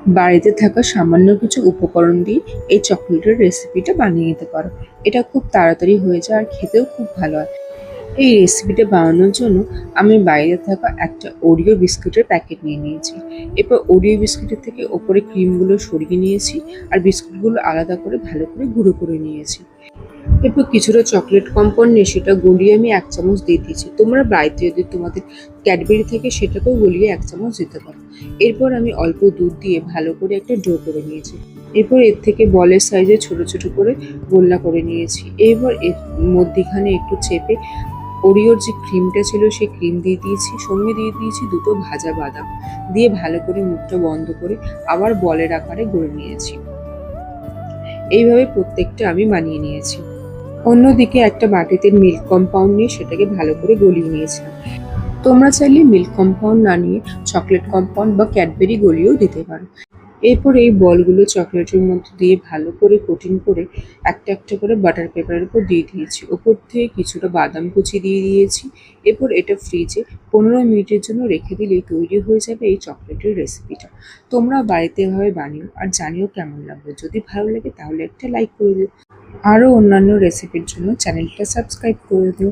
বাড়িতে থাকা সামান্য কিছু উপকরণ দিয়ে এই চকোলেটের রেসিপিটা বানিয়ে নিতে পারো। এটা খুব তাড়াতাড়ি হয়ে যায় আর খেতেও খুব ভালো হয়। এই রেসিপিটা বানানোর জন্য আমি বাইরে থাকা একটা ওরিও বিস্কুটের প্যাকেট নিয়ে নিয়েছি। এরপর ওরিও বিস্কুটের থেকে ওপরে ক্রিমগুলো সরিয়ে নিয়েছি আর বিস্কুটগুলো আলাদা করে ভালো করে গুঁড়ো করে নিয়েছি। এরপর কিছুটা চকলেট কম্পাউন্ড নিয়ে সেটা গলিয়ে আমি ১ চামচ দিয়ে দিয়েছি। তোমরা বাড়িতে যদি তোমাদের ক্যাডবেরি থেকে সেটাকেও গলিয়ে ১ চামচ দিতে পারো। এরপর আমি অল্প দুধ দিয়ে ভালো করে একটা ডো করে নিয়েছি। এরপর এর থেকে বলের সাইজে ছোট ছোট করে গোল্লা করে নিয়েছি। এরপর এর মধ্যিখানে একটু চেপে ওরিওর যে ক্রিমটা ছিল সেই ক্রিম দিয়ে দিয়েছি, সঙ্গে দিয়ে দিয়েছি দুটো ভাজা বাদাম দিয়ে ভালো করে মুখটা বন্ধ করে আবার বলের আকারে গড়ে নিয়েছি। এইভাবে প্রত্যেকটা আমি বানিয়ে নিয়েছি। অন্যদিকে একটা বাটিতে মিল্ক কম্পাউন্ড নিয়ে সেটাকে ভালো করে গলিয়ে নিয়েছিলাম। তোমরা চাইলে মিল্ক কম্পাউন্ড না নিয়ে চকলেট কম্পাউন্ড বা ক্যাডবেরি গলিয়েও দিতে পারো। এরপর এই বলগুলো চকলেটের মধ্যে দিয়ে ভালো করে কোটিং করে একটা একটা করে বাটার পেপারের উপর দিয়ে দিয়েছি। ওপর থেকে কিছুটা বাদাম কুচি দিয়ে দিয়েছি। এরপর এটা ফ্রিজে ১৫ মিনিটের জন্য রেখে দিলেই তৈরি হয়ে যাবে এই চকলেটের রেসিপিটা। তোমরা বাড়িতে এভাবে বানিও আর জানিও কেমন লাগবে। যদি ভালো লাগে তাহলে একটা লাইক করে দিও। আরও অন্যান্য রেসিপির জন্য চ্যানেলটা সাবস্ক্রাইব করে দিও।